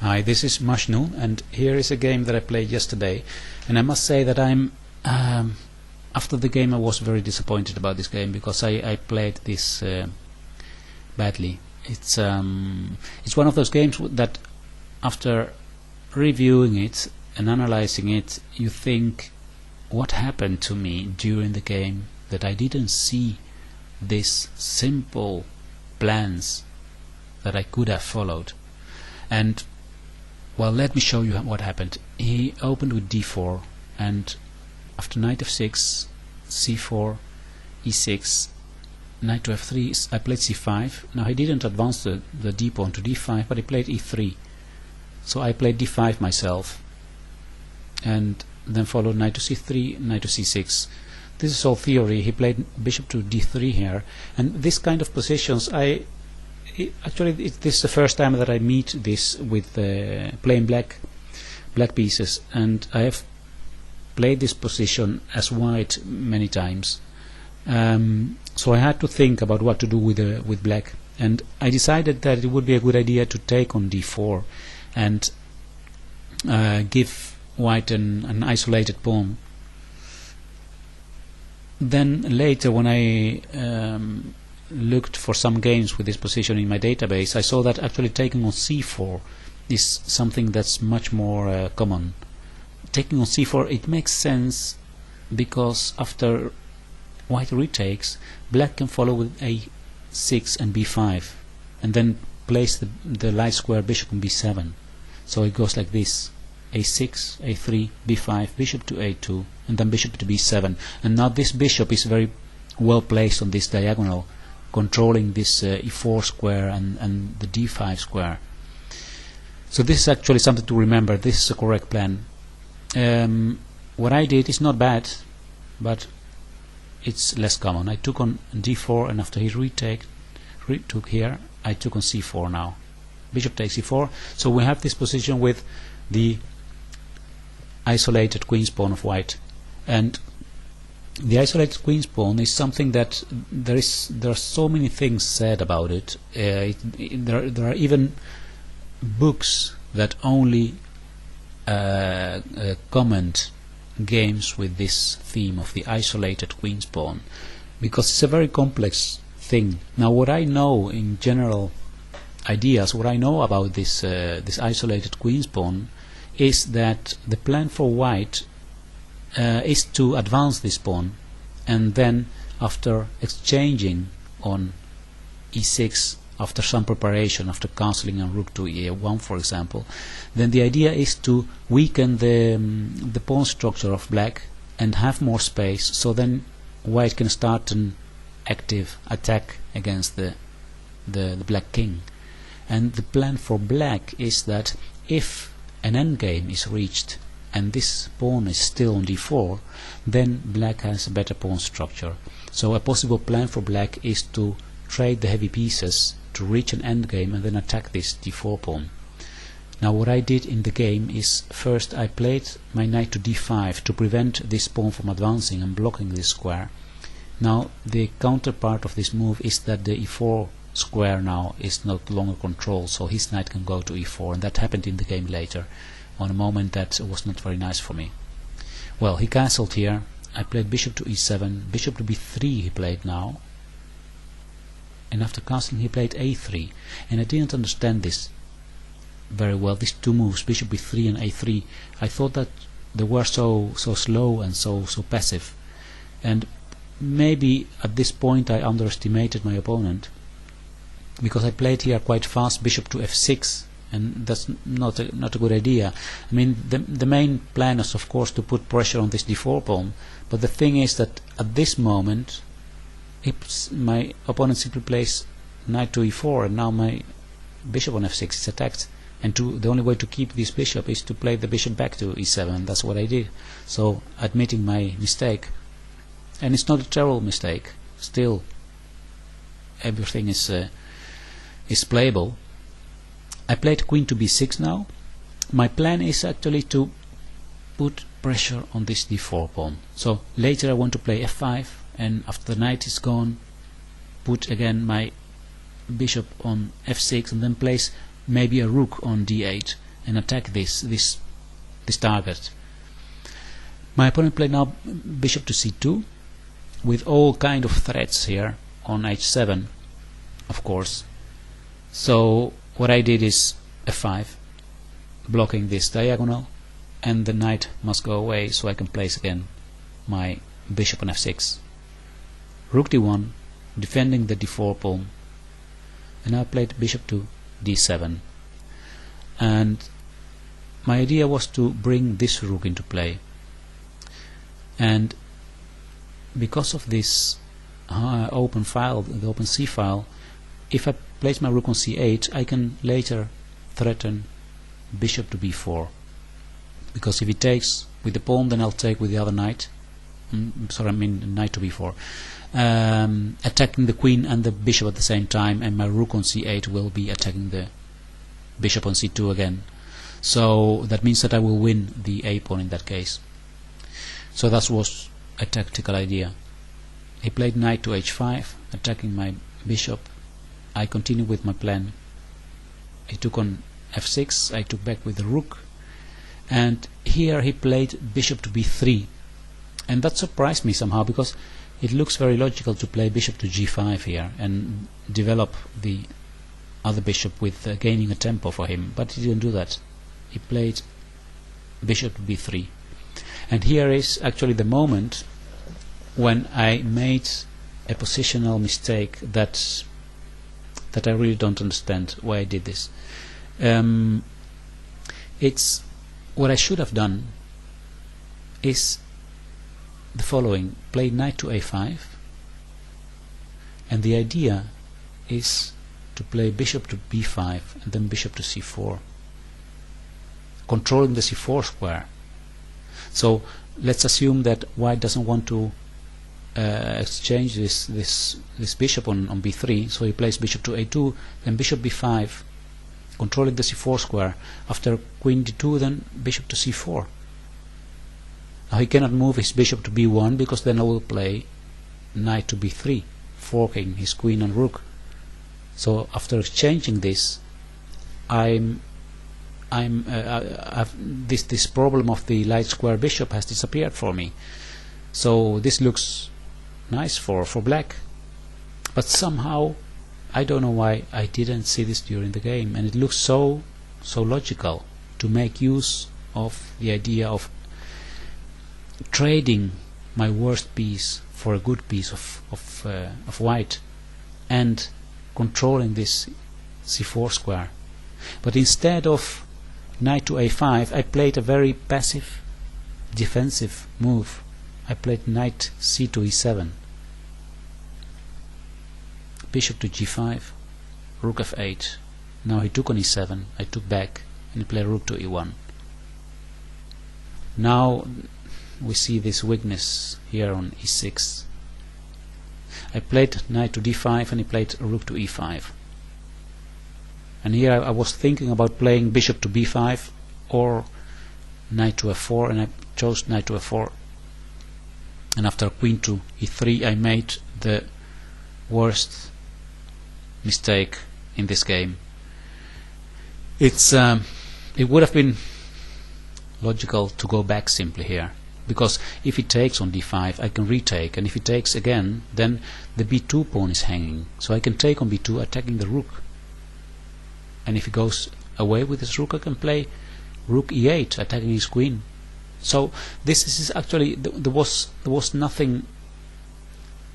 Hi, this is Mashnu, and here is a game that I played yesterday, and I must say that after the game I was very disappointed about this game because I played this badly. It's one of those games that after reviewing it and analyzing it, you think, what happened to me during the game that I didn't see these simple plans that I could have followed. And well, let me show you what happened. He opened with d4, and after knight f6, c4, e6, knight to f3, I played c5. Now he didn't advance the d pawn to d5, but he played e3. So I played d5 myself, and then followed knight to c3, knight to c6. This is all theory. He played bishop to d3 here, and this kind of positions this is the first time that I meet this with playing black pieces, and I have played this position as white many times. So I had to think about what to do with black, and I decided that it would be a good idea to take on d4 and give white an isolated pawn. Then later, when I looked for some games with this position in my database, I saw that actually taking on c4 is something that's much more common. Taking on c4, it makes sense because after white retakes, black can follow with a6 and b5, and then place the light square bishop on b7. So it goes like this: a6, a3, b5, bishop to a2, and then bishop to b7. And now this bishop is very well placed on this diagonal, controlling this e4 square and the d5 square. So this is actually something to remember. This is a correct plan. What I did is not bad, but it's less common. I took on d4, and after he retook here, I took on c4 now. Bishop takes e4. So we have this position with the isolated queen's pawn of white, and the isolated queen's pawn is something that there are so many things said about it. There are even books that only comment games with this theme of the isolated queen's pawn, because it's a very complex thing. Now, what I know in general ideas, what I know about this isolated queen's pawn is that the plan for white is to advance this pawn, and then after exchanging on e6, after some preparation, after castling on rook to e1 for example, then the idea is to weaken the pawn structure of black and have more space, so then white can start an active attack against the black king. And the plan for black is that if an endgame is reached and this pawn is still on d4, then black has a better pawn structure. So a possible plan for black is to trade the heavy pieces to reach an endgame and then attack this d4 pawn. Now what I did in the game is, first I played my knight to d5 to prevent this pawn from advancing and blocking this square. Now the counterpart of this move is that the e4 square now is no longer controlled, so his knight can go to e4, and that happened in the game later on a moment that was not very nice for me. Well, he castled here. I played bishop to e7, bishop to b3 he played now, and after castling he played a3, and I didn't understand this very well, these two moves, bishop b3 and a3. I thought that they were so slow and so passive, and maybe at this point I underestimated my opponent, because I played here quite fast bishop to f6, and that's not a good idea. I mean, the main plan is of course to put pressure on this d4 pawn, but the thing is that at this moment my opponent simply plays knight to e4, and now my bishop on f6 is attacked, and the only way to keep this bishop is to play the bishop back to e7, and that's what I did. So admitting my mistake, and it's not a terrible mistake, still everything is playable. I played queen to b6 now. My plan is actually to put pressure on this d4 pawn. So later I want to play f5, and after the knight is gone, put again my bishop on f6, and then place maybe a rook on d8 and attack this target. My opponent played now bishop to c2 with all kind of threats here on h7, of course. So what I did is f5, blocking this diagonal, and the knight must go away so I can place again my bishop on f6. Rook d1, defending the d4 pawn, and I played bishop to d7. And my idea was to bring this rook into play, and because of this open file, the open C file, if I place my rook on c8, I can later threaten bishop to b4, because if he takes with the pawn, then I'll take with the other knight. Sorry, I mean knight to b4, attacking the queen and the bishop at the same time, and my rook on c8 will be attacking the bishop on c2 again. So that means that I will win the a pawn in that case. So that was a tactical idea. He played knight to h5, attacking my bishop. I continued with my plan. He took on f6, I took back with the rook, and here he played bishop to b3, and that surprised me somehow, because it looks very logical to play bishop to g5 here and develop the other bishop with gaining a tempo for him, but he didn't do that. He played bishop to b3, and here is actually the moment when I made a positional mistake that I really don't understand why I did this. It's what I should have done is the following: play knight to a5, and the idea is to play bishop to b5 and then bishop to c4, controlling the c4 square. So let's assume that white doesn't want to exchange this bishop on b3, so he plays bishop to a2, then bishop b5, controlling the c4 square. After queen d2, then bishop to c4. Now he cannot move his bishop to b1, because then I will play knight to b3, forking his queen and rook. So after exchanging this, this problem of the light square bishop has disappeared for me. So this looks nice for black, but somehow I don't know why I didn't see this during the game, and it looks so logical to make use of the idea of trading my worst piece for a good piece of white and controlling this c4 square. But instead of knight to a5, I played a very passive defensive move. I played knight c to e7, bishop to g5, rook f8. Now he took on e7, I took back, and he played rook to e1. Now we see this weakness here on e6. I played knight to d5, and he played rook to e5. And here I was thinking about playing bishop to b5 or knight to f4, and I chose knight to f4. And after queen to e3, I made the worst mistake in this game. It would have been logical to go back simply here, because if he takes on d5, I can retake, and if he takes again, then the b2 pawn is hanging, so I can take on b2, attacking the rook. And if he goes away with his rook, I can play rook e8, attacking his queen. So this is actually, there was nothing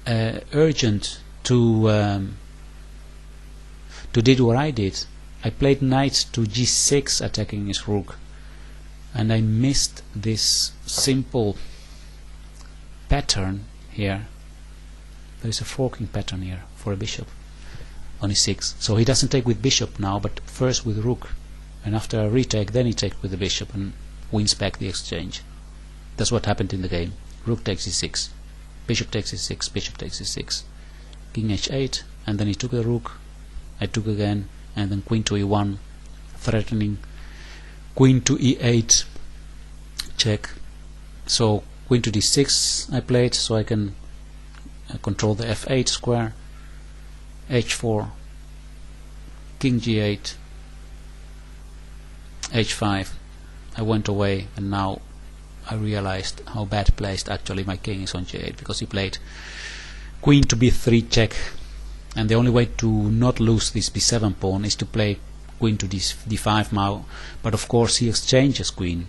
urgent to do what I did. I played knight to g6, attacking his rook, and I missed this simple pattern here. There is a forking pattern here for a bishop on e6. So he doesn't take with bishop now, but first with rook, and after a retake, then he takes with the bishop and wins back the exchange. That's what happened in the game. Rook takes e6, bishop takes e6, bishop takes e6, king h8, and then he took the rook, I took again, and then queen to e1, threatening queen to e8, check. So queen to d6 I played, so I can control the f8 square, h4, king g8, h5. I went away, and now I realized how bad placed actually my king is on g8, because he played queen to b3 check, and the only way to not lose this b7 pawn is to play queen to d5 now, but of course he exchanges queen,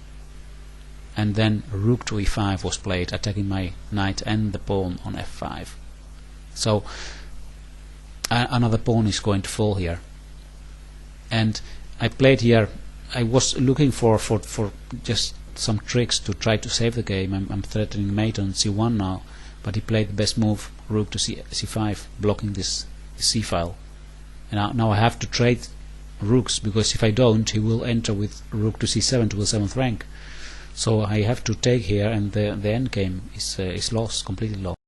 and then rook to e5 was played, attacking my knight and the pawn on f5. So another pawn is going to fall here, and I played here. I was looking for just some tricks to try to save the game. I'm threatening mate on c1 now, but he played the best move, rook to c5, blocking this c file. And now I have to trade rooks, because if I don't, he will enter with rook to c7 to the 7th rank. So I have to take here, and the endgame is lost, completely lost.